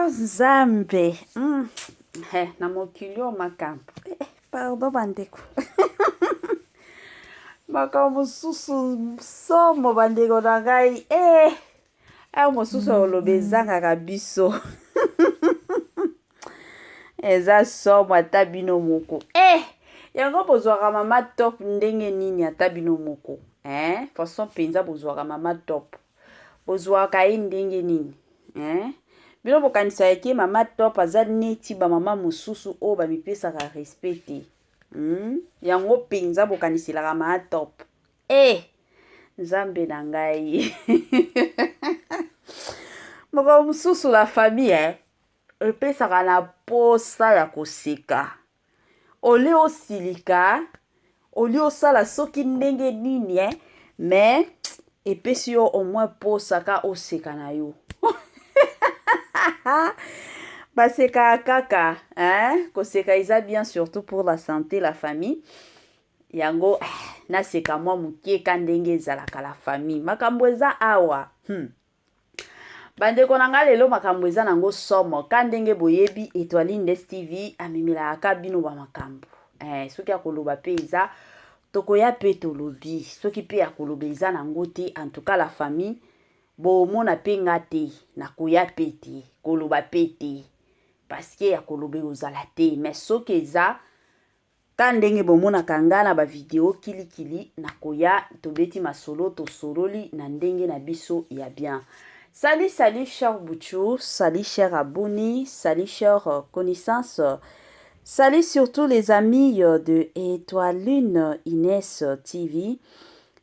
Nzambe. Na mokili o makambo. Pardon bandeko. Makambo susu somo bandeko na ngai. Mosusu oloba ezangaka biso. Eza somo ata bino moko. Yango bozwaka mama top ndenge nini ata bino moko. Façon penza bozwaka mama top. Bozwaka ye ndenge nini. Bino bokanisa yake mama top aza neti ba mama mosusu o ba mipesaka respecte. Yango penza bokanisilaka mama top. Nzambe na ngai. Moko mosusu la famille epesaka na posa ya koseka. Oli osilika, oli osala soki ndenge nini mais epesi yo au moins posa ka oseka na yo. Baseka kaka, koseka eza bien surtout pour la santé, la famille. Yango, naseka mwa mukie ka ndenge ezalaka la famille. Makambo eza awa. Bandeko nanga lelo makambo eza nango somo. Ka ndenge boyebi Étoile Ndes TV amemela bino ba makambo. Soki akoloba pe eza tokoya pe tolobi. Soki pe akoloba eza nango te, en tout cas la famille bomona pe ngate na koya pe te, koloba pe te. Parce que akoloba ozala te, mais soki eza ka ndenge bomona kanga na ba video kili na koya tobeti masolo to sololi na ndenge na biso ya bien. Salut chers Bouchou, salut chers abonnés, salut chers connaissances, salut surtout les amis de Étoile Inès TV.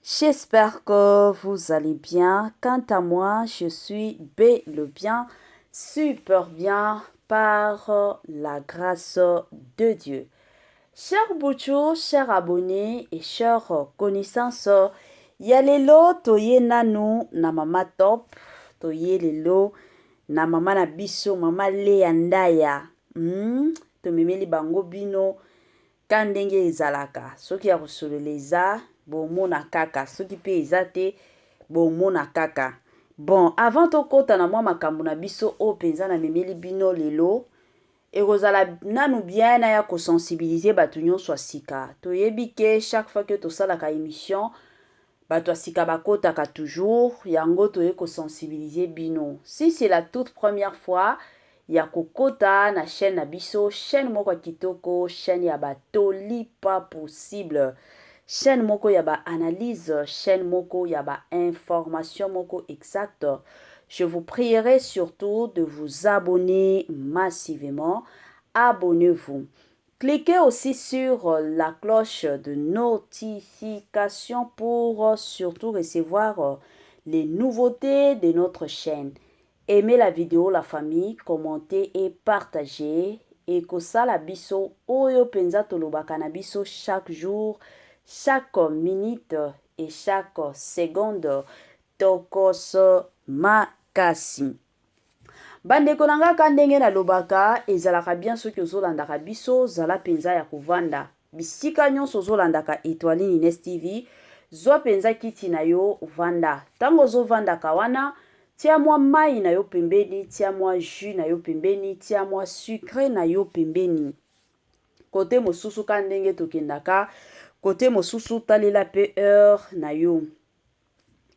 J'espère que vous allez bien. Quant à moi, je suis bien, super bien par la grâce de Dieu. Chers Bouchou, chers abonnés et chers connaissances, yalelo toye nanu na mama top. Toye lelo na mama na biso mama Lea Ndaya to memeli bango bino kandenge ezalaka soki ya kosoleleza bomona kaka soki pe ezate bomona kaka. Bon, avant to kota na mwa makambo na biso o penza na memeli bino lelo ekozala nanu bien na ya ko sensibiliser batu nyonso asika. Toyebi ke chaque fois que to sala ka émission bato asika bakotaka toujours yango toye ko sensibiliser bino. Si c'est la toute première fois ya kokota na chaîne na biso, chaîne moko kitoko, chaîne ya batoli pas possible, chaîne moko ya ba analyse, chaîne moko ya ba information moko exacte. Je vous prierai surtout de vous abonner massivement. Abonnez-vous. Cliquez aussi sur la cloche de notification pour surtout recevoir les nouveautés de notre chaîne. Aimez la vidéo, la famille, commentez et partagez. Et kosala biso oyo penza tolobaka na biso chaque jour, chaque minute et chaque seconde. Tokos makasi. Bandeko nanga kandenge na lobaka ezalaka bien soki ozolandaka biso zala penza ya kovanda. Bisika nyonso ozolandaka Étoile Ndes TV, zwa penza kiti na yo vanda. Tango ozovandaka wana, tia mwa mai na yo pembeni, tia mwa jus na yo pembeni, tia mwa sucre na yo pembeni. Kote mosusu kandenge tokendaka, kote mosusu talela pe heure na yo.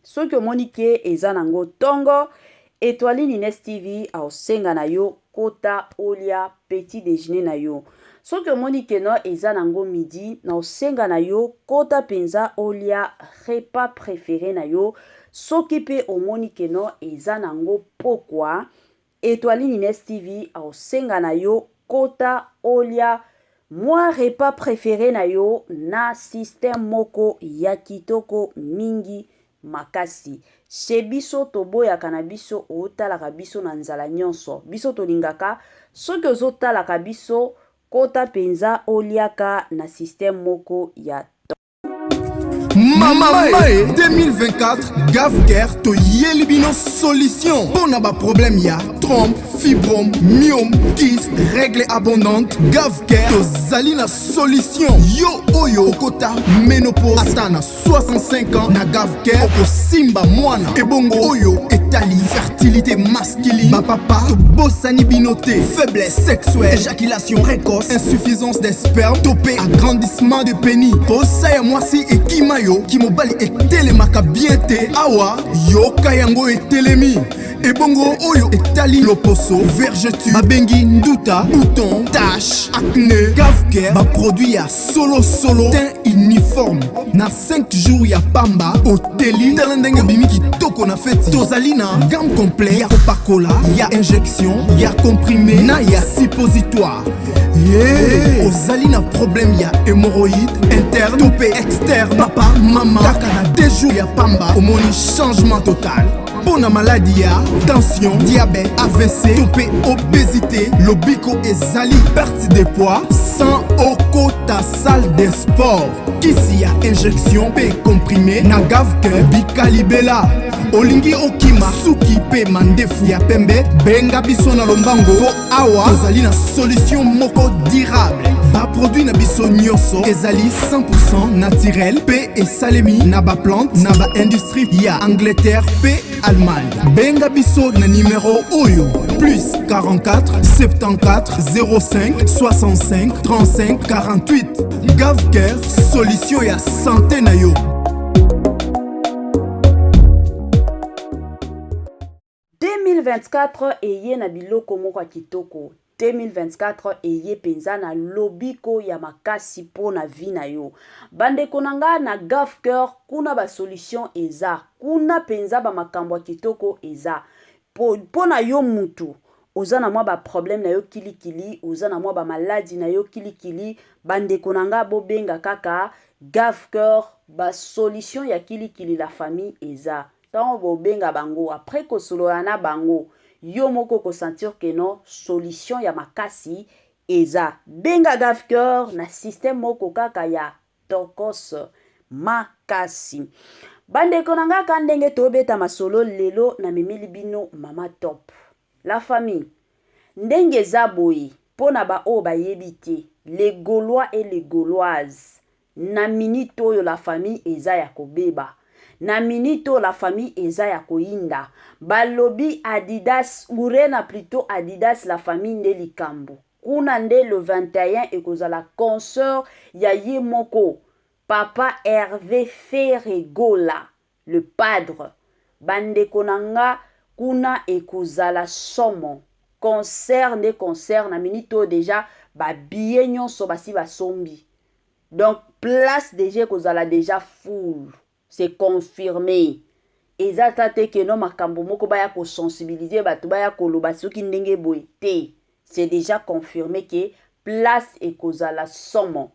Soki omoni ke eza nango tongo, Étoile Ndes TV aosenga na yo kota olia petit déjeuner na yo. Soki omoni ke no eza nango midi na osenga na yo kota penza olia repas préféré na yo. Soki pe omoni ke no eza nango pokwa, Étoile Ndes TV aosenga na yo kota olia mwa repas préféré na yo na système moko ya kitoko mingi makasi. Chez biso toboyaka na biso otalaka biso na nzala nyonso. Biso tolingaka soki ozotalaka biso kota penza oliaka na système moko ya Mama 2024 Gafker to yelibino solution. Pona ba problème ya trompe, fibrome, myome, kyste, règle abondante, Gavker, tozali na solution. Yo oyo okota ménopause ata na 65 ans na Gavker okosimba mwana. Ebongo oyo etali fertilité masculine, bapapa tobosani binote, faiblesse sexuelle, éjaculation précoce, insuffisance des spermes, topé agrandissement de pénis. Posa ya mwasi ekimayo kimobali etelemaka bien te awa yoka yango etelemi. Ebongo oyo etali loposo, vergeture, babengi nduta, bouton, tache, acné. Gavker ba produit ya solo teint uniforme na 5 jours ya pamba oteli tala ndenge bimi kitoko na feti. Tozali na gamme complet ya kopakola, ya injection, ya comprimé na ya suppositoire. Ozali na problème ya hémorroïde interne, topé externe, papa, maman, kaka na 2 jours ya pamba omoni changement total. Pour la maladie, tension, diabète, AVC, topé, obésité, lobiko et zali, perte de poids, sans oko ta salle de sport. Kisi ya injection, pe comprimé, na Gavker, bikalibela. Olingi okima, suki pe mandefu ya pembe, benga biso na lombango, po awa, tozali na solution moko durable. Ba produit na biso nyoso, ezali 100% naturel, pe et salemi, na ba plante, na ba industrie ya Angleterre, pe Allemagne. Benga biso na numéro oyo plus 44 74 05 65 35 48. Gavker, solution ya santé na yo. 2024 eye na biloko moko kitoko. 2024 eye penza na lobiko ya makasi po na vi na yo. Bandeko nanga na Gavker kuna ba solution eza. Kuna penza ba makambo kitoko eza. Po na yo mutu. Oza na mwa ba problème na yo kilikili. Oza na mwa ba maladie na yo kilikili. Bandeko nanga bo benga kaka Gavker ba solution ya kilikili la famille eza. Tant bo benga bango après ko solo na bango. Yo moko ko sentir que non solution ya makasi eza. Benga Gavker na système moko kaka ya tokos makasi. Bandeko nanga kandenge tobeta masolo lelo na mimili bino mama top. La famille ndenge zaboyi pona ba o ba yebite les Gaulois et les Gauloises na minito yo la famille eza ya kobeba. Na minito la famille eza ya koinda. Balobi Adidas urena plutôt Adidas la famille nde likambo. Kuna nde le 21 ekozala concert ya ye moko. Papa Hervé Ferregola, le padre. Bandeko nanga kuna ekozala somo. Concert nde concert na minito déjà ba billet nyonso basi basombi. Donc place déjà ekozala déjà full. C'est confirmé. Ezata te que non makambo moko baya ko sensibiliser batu baya ko loba soki ndenge boye te. C'est déjà confirmé que place ekozala somo.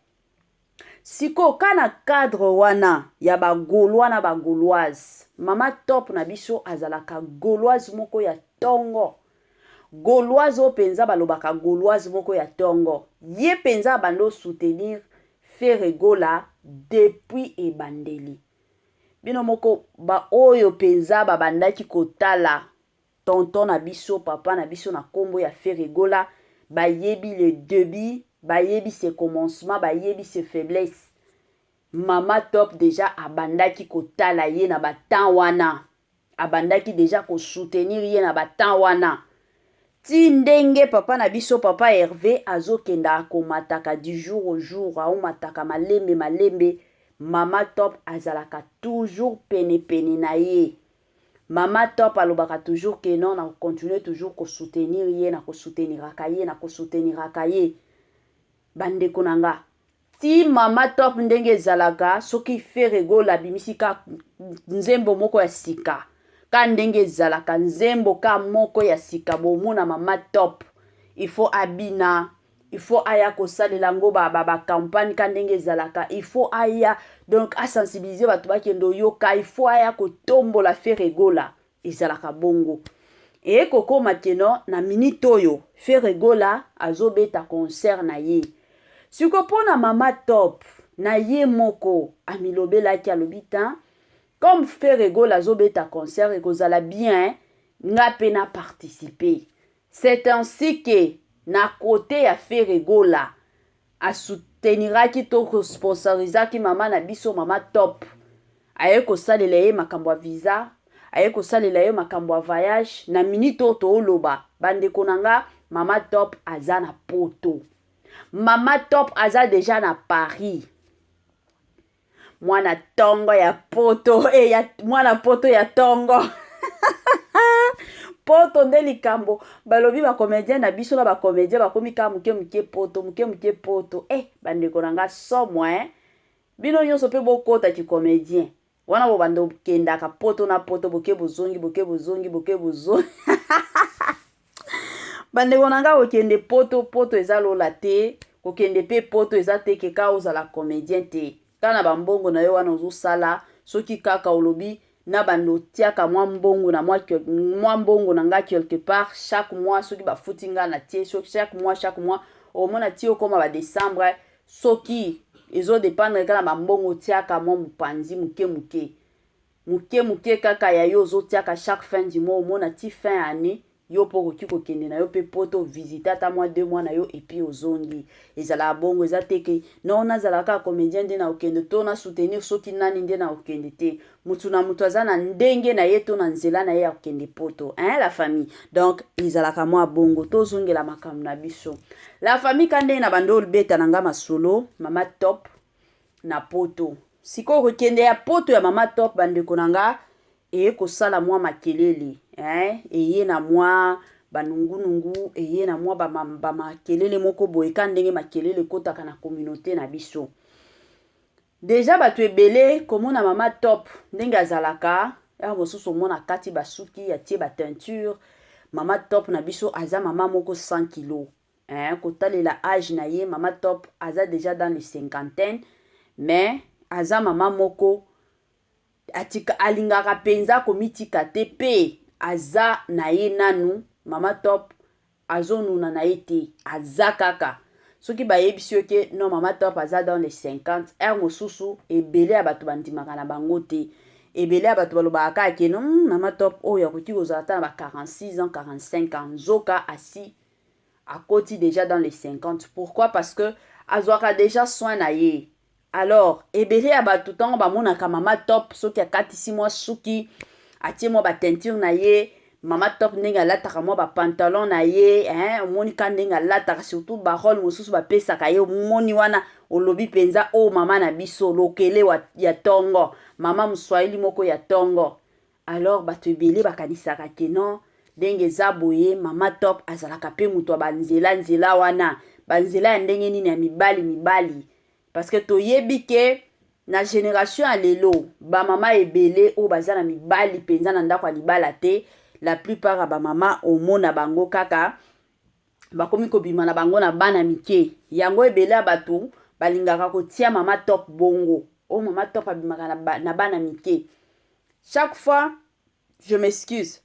Siko kana cadre wana ya ba Gaulois na ba Gauloise. Mama top na biso azalaka Gauloise moko ya tongo. Gauloise o penza balobaka Gauloise moko ya tongo. Ye penza bando soutenir Ferregola depuis ebandeli. Bino moko ba oyo penza ba bandaki kotala tonton na biso papa na biso na kombo ya Ferregola ba yebi le début ba yebi ses commencements ba yebi ses faiblesses. Mama top déjà abandaki kotala ye na batan wana. Abandaki déjà ko soutenir ye na batan wana. Ti ndenge papa na biso papa Hervé azokenda akomataka du jour au jour aomataka malembe. Mama top azalaka toujours pene na ye. Mama top alobaka toujours que non na continuer toujours ko soutenir ye na ko soutenir akaye. Bandeko nanga. Ti mama top ndenge ezalaka soki Ferregola bimisika nzembo moko ya sika. Ka ndenge ezalaka nzembo ka moko ya sika bomona mama top. Il faut abina. Il faut aya ko salela ngo ba campagne ka ndenge ezalaka. Il faut aya donc a sensibiliser batu bakendo yoka. Il faut aya ko tombola Ferregola ezalaka bongo. E koko makeno na minute oyo Ferregola azobeta concert na ye. Siko pona mama top na ye moko amilobela ki alobita comme Ferregola azobeta concert ekozala bien nga pena participer. C'est ainsi que na côté ya Ferregola asouteniraki to sponsorisaki mama na biso mama top aye kosalela ye makambo ya visa aye kosalela ye makambo ya voyage na minute oyo tooloba bandeko na nga mama top aza na poto mama top aza deja na Paris mwana tongo ya poto mwana poto ya tongo poto nde likambo balobi bacomédien na biso na bacomédien bakomi kaka muke poto bandeko na nga somwe bino nyonso mpe bokota comédien wana bo bando kendaka poto na poto boke bozongi bandeko na nga kokende poto eza lola te kokende pe poto eza te keka ozala comédien te kana bambongo na yo wana ozosala soki kaka olobi na bando tiaka mwa mbongo na mwa mbongo na nga quelque part chaque mois soki bafuti nga na tie chaque mois omona tie okoma ba décembre soki ezo dépendre kaka na bambongo tiaka mwa mopanzi muke kaka ya yo ozotiaka chaque fin du mois omona ti fin année yo po koki kokende na yo pe poto visiter ata mwa 2 mois na yo epi ozongi ezala bongo eza teke non nazalaka comédien nde na okende to na soutenir soki nani nde na okende te mutu na mutu aza na ndenge na ye to na nzela na ye ya kokende poto la famille donc ezalaka mwa bongo tozongela makambo na biso la famille kande na bando olbeta na nga masolo mama top na poto sikoyo kokende ya poto ya mama top bandeko na nga eye kosala mwa makelele eye na mwa banungunungu eye na mwa bamakelele moko boye ka ndenge makelele ekotaka na communauté na biso deja bato ebele komona mama top ndenge azalaka ya mosusu omona kati basuki atie bateinture mama top na biso aza mama moko 100 kilo kotalela âge na ye mama top aza deja dans les cinquantaine mais aza mama moko alingaka penza komitika te pe aza na ye nanu mama top azonuna na ye te aza kaka soki bayebisi yo ke non mama top aza dans les 50 mosusu ebele ya bato bandimaka na bango te ebele ya bato balobaka kaka ke non mama top oyo akoki kozala ata na ba 46 ans 45 ans nzoka asi akoti déjà dans les 50 pourquoi parce que azwaka déjà soin na ye alors ebele ya bato ntango bamonaka mama top soki akatisi mwa suki atie mwa bateinture na ye mama top ndenge alataka mwa bapantalon na ye omoni ka ndenge alataka surtout barole mosusu bapesaka ye omoni wana olobi mpenza mama na biso lokele ya tongo mama moswahili moko ya tongo alors bato ebele bakanisaka ke non ndenge eza boye mama top azalaka mpe moto ya banzela wana banzela ya ndenge nini ya mibali parce que toyebi ke na génération ya lelo bamama ebele oyo baza na mibali mpenza na ndako ya libala te la plupart ya bamama omona bango kaka bakomi kobima na bango na bana mike yango ebele ya bato balingaka kotia mama top bongo mama top abimaka na bana mike chaque fois je m'excuse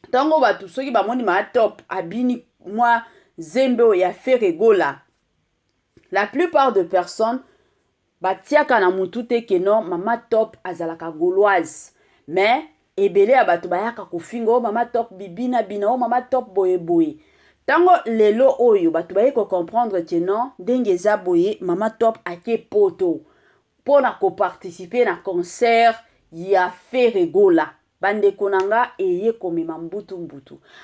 ntango bato soki bamoni mama top abini mwa zembe oyo ya Ferregola la plupart de personnes batiaka na mutu te ke non mama top azalaka gauloise mais ebele ya bato bayaka kofinga mama top bibina mama top boye tango lelo oyo bato baye ko comprendre ke non ndenge eza boye mama top ake poto pona ko participer na concert ya Ferregola bandeko na nga eye komema mbutu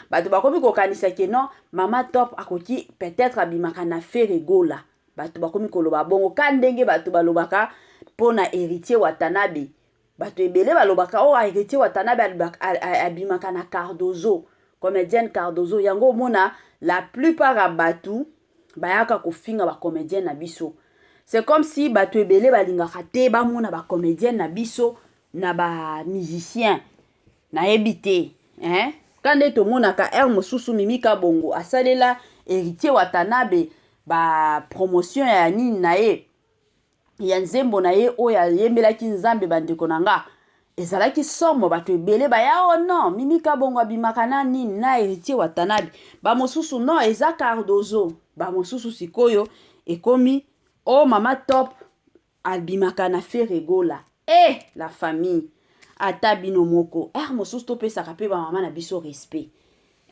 bato bakomi kokanisa ke non mama top akoki peut-être abimaka na Ferregola bato bakomi koloba bongo ka ndenge bato balobaka pona héritier Watanabe bato ebele balobaka héritier Watanabe abimaka na Cardozo comédienne Cardozo yango mona la plupart ya bato bayaka kofinga ba comédienne na biso c'est comme si bato ebele balingaka te bamona ba comédienne na biso na ba musicien na ebite kande tomonaka mosusu mimika bongo asalela héritier Watanabe ba promotion ya nini na ye ya nzembo na ye oyo ayembelaki nzambe bandeko na nga ezalaki somo bato ebele baya non mimika bongo abimaka na nini na héritier Watanabe bamosusu non eza Cardozo bamosusu sikoyo ekomi mama top abimaka na Ferregola la famille ata bino moko mosusu topesaka mpe bamama na biso respect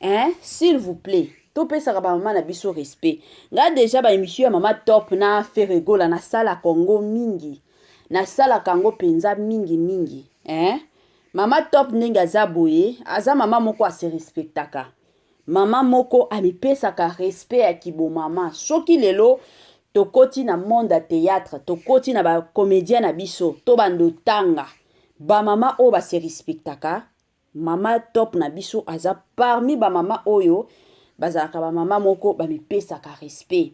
hein, s'il vous plaît topesaka bamama na biso respect. Nga déjà baémission ya mama top na feregola na sala Congo mingi, na sala Congo penza mingi mingi, hein? Mama top ndenge aza boye aza mama moko ase respectaka, mama moko amipesaka respect ya kibomama. Soki lelo tokoti na monde ya théâtre, tokoti na bacomédien na biso to bandotanga, bamama oyo base respectaka, mama top na biso aza parmi bamama oyo bazalaka bamama moko bamipesaka respect,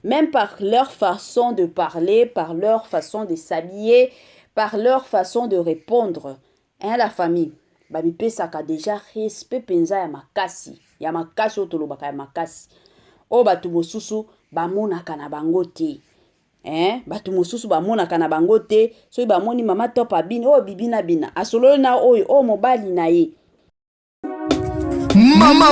même par leur façon de parler, par leur façon de s'habiller, par leur façon de répondre, hein, la famille bamipesaka déjà respect penza ya makasi oyo tolobaka ya makasi oyo bato mosusu bamonaka na bango te, hein? Bato mosusu bamonaka na bango te. Soki bamoni mama top abini oyo bibina bina asololi na oyo mobali na ye. Mama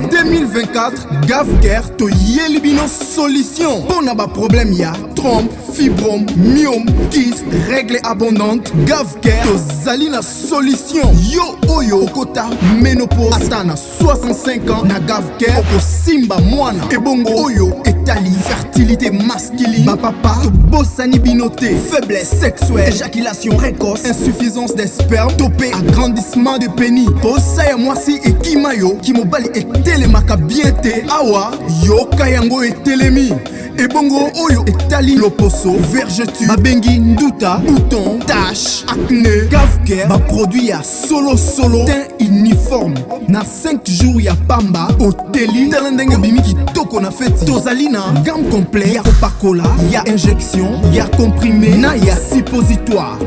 2024 Gavker to Yelibino solution. Pour ba problème ya trompe, fibrome, myome, kyste, règle abondante. Gavker to Zalina solution. Yo oyo okota ménopause atana 65 ans na Gavker oko simba mwana. Ebongo oyo etali fertilité masculine. Ba papa to bossani binoté, faiblesse sexuelle, éjaculation précoce, insuffisance des spermes, topé agrandissement de pénis. Posa ya mwasi ekima Kimobali etelemaka bien te awa yoka yango etelemi ebongo oyo etali loposo vergeture babengi nduta bouton tache acné Gavker baproduit ya solo teint uniforme na 5 jours ya pamba oteli tala ndenge bimi kitoko na feti tozali na gamme complet ya kopakola ya injection ya comprimé na ya suppositoire.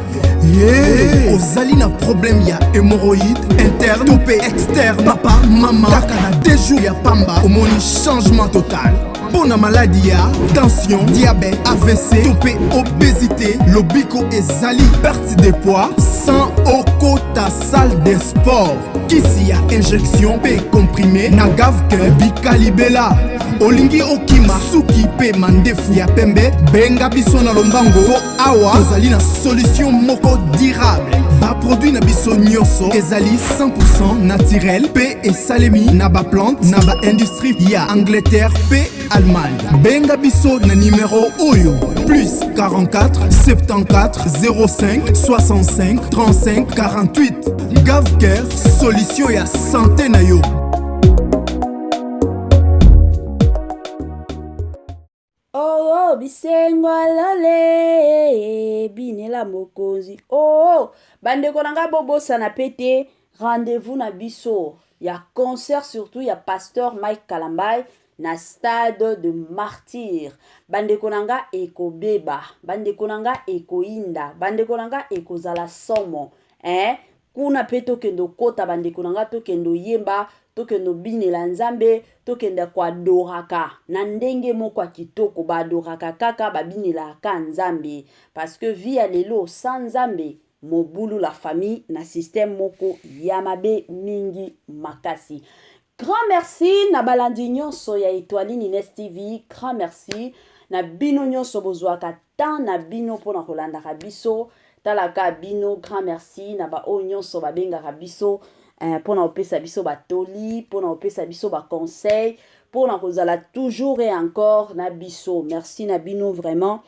Ozali na problème ya hémorroïde interne topé externe papa mama kaka na 2 jours ya pamba omoni changement total. Pour la maladie ya tension, diabète, AVC, topé obésité, lobiko ezali perte de poids sans okota salle de sport. Kisi ya injection pe comprimé na Gavker bikalibela olingi okima suki pe mandefu ya pembe benga biso na lombango po awa tozali na solution moko durable. Ba produit na biso nyonso ezali 100% naturel pe esalemi na ba plante na ba industrie ya Angleterre pe Allemagne. Benga biso na numéro oyo plus 44 74 05 65 35 48. Gavker solution ya santé na yo. Oh bisengo alale binela mokonzi. Oh bandeko nanga bobosa na pete rendez-vous na biso ya concert surtout ya pasteur Mike Kalambay na stade de martyr. Bandeko nanga ekobeba, bandeko nanga ekoinda, bandeko nanga ekozala somo, hein? Kuna pe tokendo kota bandeko nanga tokendo yemba, tokendo binela nzambe, tokenda kwa doraka na ndenge moko kitoko ba doraka kaka babinela ka nzambe parce que via lelo sans nzambe mobulu la famille na système moko yamabe mingi makasi. Grand merci na balandi nyonso ya Étoile Nines TV. Grand merci na bino nyonso bozwaka tan na bino pona kolanda biso talaka bino. Grand merci na ba o nyonso babengaka biso pona opesa biso batoli, pona opesa biso ba conseil, pona kozala toujours et encore na biso. Merci na bino vraiment.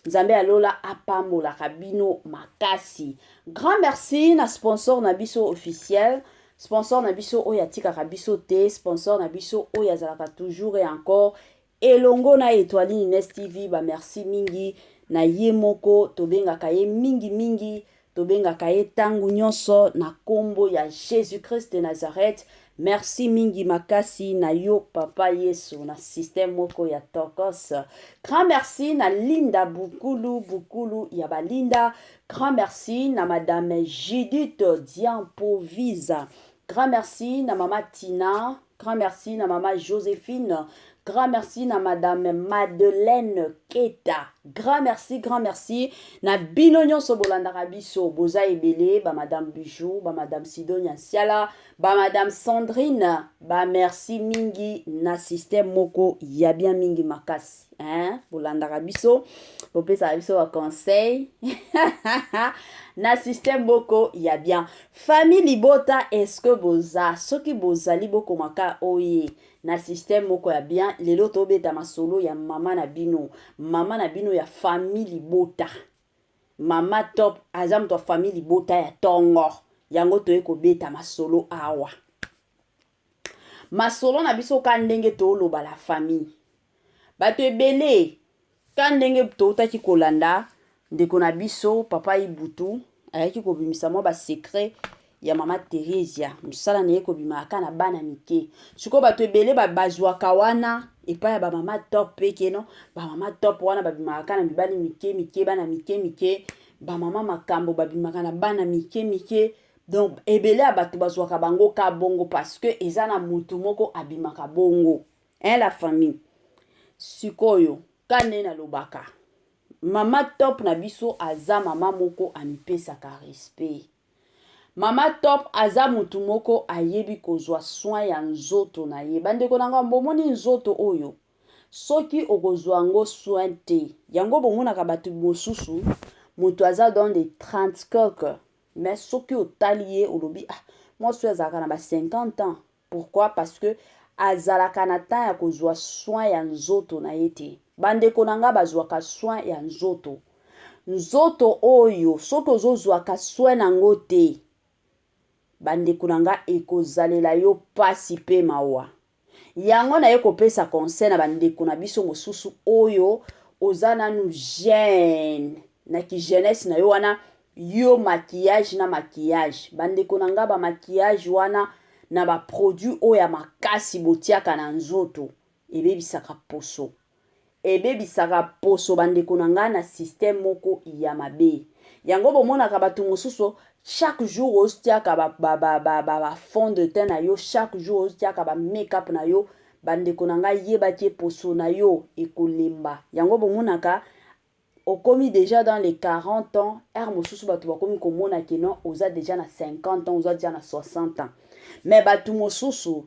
Nzambe alola apambola kabino makasi. Grand merci na sponsor na biso officiel. Sponsor na biso oya tika biso te, sponsor na biso oya zalaka toujours et encore. Elongo na Étoile Nines TV ba merci mingi na ye moko tobenga kaye mingi mingi, tobenga kaye tangu nyonso na kombo ya Jésus-Christ de Nazareth. Merci mingi makasi na yo papa Yesu na système moko ya Tokos. Grand merci na Linda Bukulu ya balinda. Grand merci na madame Judith Diampovisa. Grand merci na mama Tina. Grand merci na mama Joséphine. Grand merci na madame Madeleine Keta. Grand merci. Na bino nyonso bolandaka biso boza ebele ba madame Bijou, ba madame Sidonia Siala, ba madame Sandrine, ba merci mingi na système moko ya bien mingi makasi. Hein? Bolandaka biso, bopesa biso wa conseil. Na système boko ya bien. Famille Libota est-ce que boza soki bozali boko maka oye na système moko ya bien lelo tobeta masolo ya mama na bino ya famille Libota. Mama top azam to famille Libota ya tongo yango toye kobeta masolo awa. Masolo na biso ka ndenge toloba la famille. Bato ebele ka ndenge totaki kolanda ndeko na biso papa Ibutu ayaki kobimisa mwa ba secret ya mama Theresia musala na ye kobimaka na bana mike siko bato ebele bazwaka wana epa ya ba mama top peke no ba mama top wana babimaka na mibali mike bana mike ba mama makambo babimaka na bana mike donc ebele ya bato bazwaka bango ka bongo parce que eza na mutu moko abimaka bongo la famille sikoyo kane na lobaka mama top na biso aza mama moko amipesaka respect. Mama top aza mutu moko ayebi kozwa soin ya nzoto na ye. Bandeko nanga mbomoni nzoto oyo. Soki okozwa ngo soin te. Yango bomonaka batu mosusu mutu aza dans des 30 quelques. Mais soki otali ye olobi moi so azalaka na ba 50 ans. Pourquoi? Parce que azalaka na temps ya kozwa soin ya nzoto na ye te. Bandeko nanga bazwaka soin ya nzoto. Nzoto oyo soki ozozwaka soin nango te. Bandeko nanga ekozalela yo pasi pe mawa. Yango na ye kopesa conseil na bandeko na biso mosusu oyo oza nanu jeune. Na ki jeunesse na yo wana yo maquillage na maquillage. Bandeko nanga ba maquillage wana na ba produit oya makasi botiaka na nzoto. Ebebisaka poso. Ebebisaka poso bandeko nanga na système moko ya mabe. Yango bomonaka bato mosusu chaque jour ostiaka ba fond de teint na yo, chaque jour ostiaka ba make-up na yo, bandeko nanga yeba tie poso na yo ekolemba. Yango bomonaka okomi déjà dans les 40 ans, mosusu bato bakomi komona ke non, oza déjà na 50 ans, oza déjà na 60 ans. Mais bato mosusu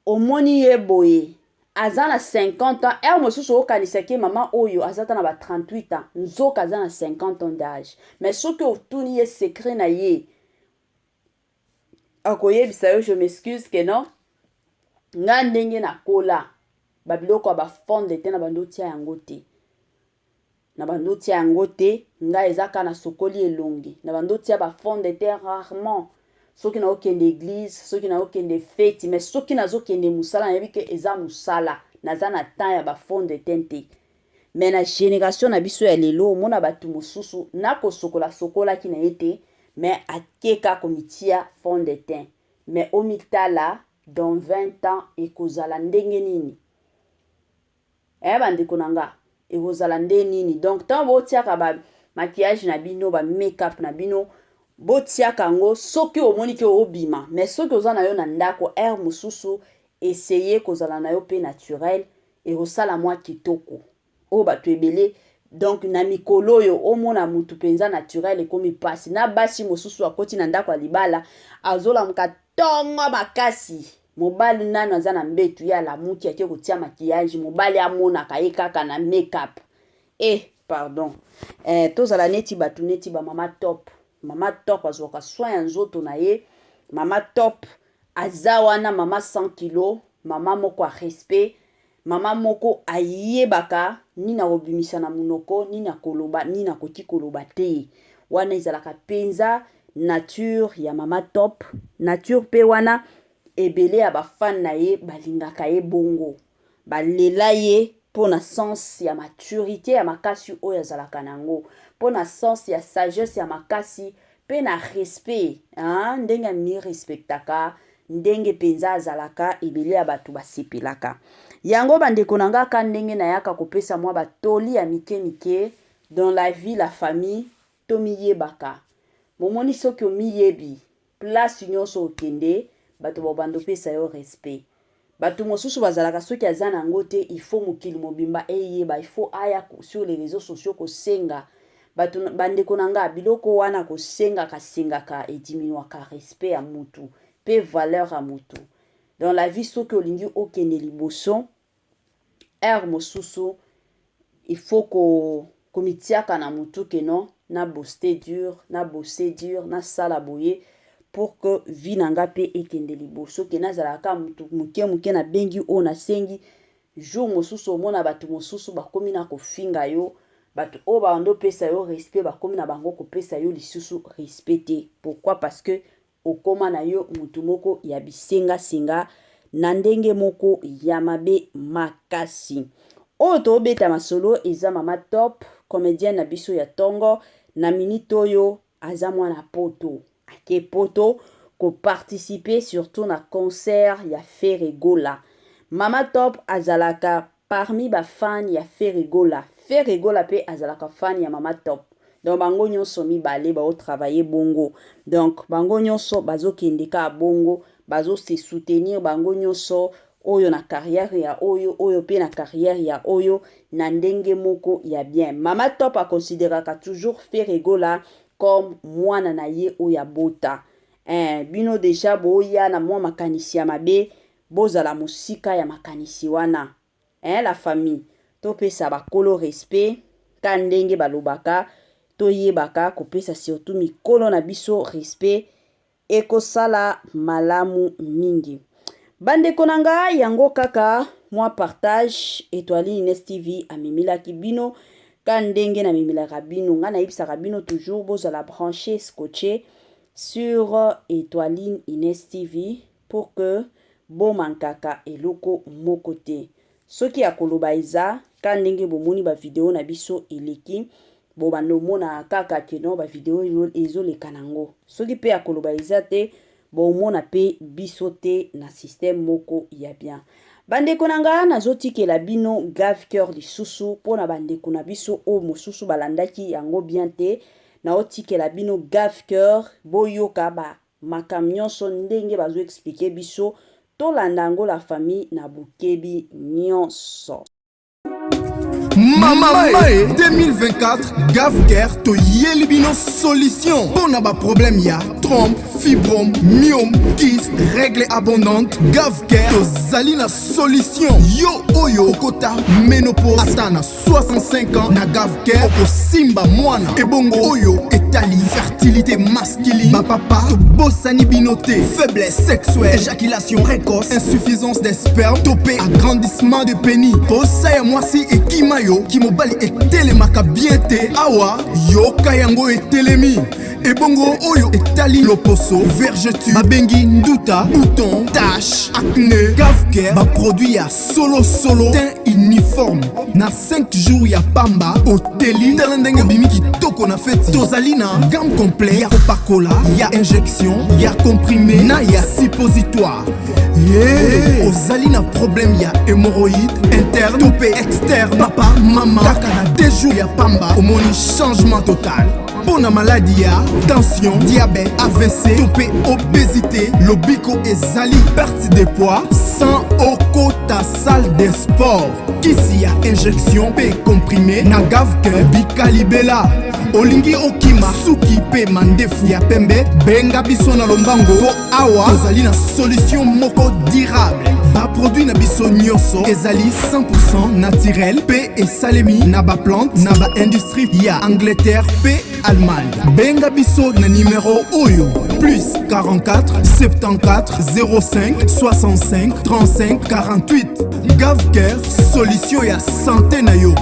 omoni ye boye aza na 50 ans, mosusu okanisaki mama oyo azata na ba 38 ans, nzoka aza na 50 ans d'âge. Mais soki otuni ye secret na ye, akoyebisa yo, je m'excuse que non, nga ndenge na kola, babiloko ba fond de teint na bando tia yango te. Na bando tia yango te, nga ezaka na sokoli elongi. Na bando tia ba fond de teint rarement. Soki na okende église, soki na okende fête, mais soki na okende musala, na yebi ke eza musala, naza na temps ya ba fond de teint te. Mais na génération na biso ya lelo, mona batu mosusu, na ko sokola ki na yete, mais akeka komitia fond de teint. Mais omitala, dans 20 ans, ekozala ndenge nini. Bandeko nanga, ekozala ndenge nini. Donc, tant botiaka ba maquillage na bino, ba make-up na bino, botiaka ngo soki omoni ke obima, mais soki oza na yo na ndako mosusu essayer kozala na yo pe naturel et osala mwa kitoko o bato ebele. Donc na mikolo yo omona mutu penza naturel ekomi pasi na basi mosusu akoti na ndako libala azola muka tongo makasi mobali nano aza na mbetu ya la muki ake kotia maquillage mobali amona kaye kaka na make-up pardon tozala neti batu neti ba mama top. Mama top azwaka soin ya nzoto na ye. Mama top aza wana mama 100 kilo. Mama moko a respect. Mama moko ayebaka nina kobimisa na munoko, nina koloba, nina koti koloba te. Wana ezalaka penza nature ya mama top. Nature pe wana ebele ya bafan na ye balingaka ye bongo. Balela ye pona sens ya maturité ya makasi oyo azalaka nango. Pona sens ya sagesse ya makasi pe na respect ndenge mi respectaka ndenge penza azalaka ebele ya bato basepelaka. Yango bandeko nanga ka ndenge na yaka kopesa mwa batoli ya mike dans la vie la famille to miyebaka. Momoni soki omiyebi place nyonso okende bato babando pesa yo respect. bato mosusu bazalaka soki aza nango te il faut mokili mobimba eyeba il faut aya sur les réseaux sociaux kosenga bato bandeko nanga biloko wana kasengaka ediminuaka respect ya mutu pe valeur ya mutu dans la vie soki olingi okende liboso ere mosusu il faut komitiaka na mutu keno na boste dur na sala boye pour que vie nanga pe ekende liboso ke nazalaka mutu muke na bengi o na sengi jour mosusu omona bato mosusu bakomi na kofinga yo bato o bando pesa yo respect bakomi na bango kopesa yo lisusu respecté. Pourquoi? Parce que okoma na yo mutu moko ya bisenga na ndenge moko ya mabe makasi. Oyo tobeta masolo eza Mama Top, comédienne na biso ya tongo na minute oyo aza mwana poto. Ake poto ko participer surtout na concert ya Ferregola. Mama Top azalaka parmi ba fan ya Ferregola. Ferregola pe azalaka fan ya Mama Top. Donc bango nyonso mibale ba o travailler bongo. Donc bango nyonso bazo kendeka bongo, bazo se soutenir bango nyonso oyo na carrière ya oyo pe na carrière ya oyo na ndenge moko ya bien. Mama Top a considéraka toujours Ferregola comme mwana na ye oya bota. Bino deja boya na mwa makanisi ya mabe, bozala musika ya makanisi wana. La famille. Topesa bakolo respect, kandenge balobaka, toyebaka kopesa surtout mikolo na biso respect, ekosala malamu mingi. Bandeko nanga yango kaka mwa partage Étoile Ines TV amimilaki bino kandenge na mimilaka bino nga na ibisaka bino toujours bozala branché scotché sur Étoile Ines TV pour que bo mankaka eloko moko te. Soki ya koloba eza kandenge bomoni ba video na biso eleki bo bando mona kaka keno ba video ezo lekanango. Soki pe ya koloba eza te bo mona pe biso te na système moko ya bien. Bandeko nanga nazotikela bino Gave Cœur lisusu pona bandeko na biso o mosusu balandaki yango bien te na otikela bino Gave Cœur boyoka ba makamnyonso ndenge bazo expliquer biso to landango la famille na bukebi nyonso. Mama 2024 Gave Cœur to yelibino solution. Pour na ba problème ya trompe, fibrome, myome, kyste, règles abondantes. Gave Cœur to zali na solution. Yo oyo okota ménopause atana 65 ans na Gave Cœur oko simba mwana. Ebongo oyo etali fertilité masculine. Ba papa to bosani binoté, faiblesse sexuelle, éjaculation précoce, insuffisance des spermes, topé agrandissement de pénis. Posa ya mwasi ekimayo kimobali etelemaka bien te awa yoka yango etelemi. Ebongo oyo etali loposo, vergeture, babengi nduta, bouton, tache, acné. Gave Cœur ba produit ya solo teint uniforme na 5 jours ya pamba oteli talendenge bimiki toko na feti. Tozali na gamme complet ya kopakola, ya injection, ya comprimé na ya suppositoire. Ozali na problème ya hémorroïde interne topé externe. Papa mama kaka na 2 jours ya pamba omoni changement total. Pour la maladie ya tension, diabète, AVC, topé obésité, lobiko ezali perte de poids sans okota salle de sport. Kisi ya injection pe comprimé na Gave Cœur bikalibela. Olingi okima suki pe mandefu ya pembe benga biso na lombango po awa tozali na solution moko durable. Ba produit na biso nyonso ezali 100% naturel pe esalemi na ba plante na ba industrie ya Angleterre pe Allemagne. Benga biso na numéro oyo plus 44 74 05 65 35 48. Gave Cœur solution ya santé na yo.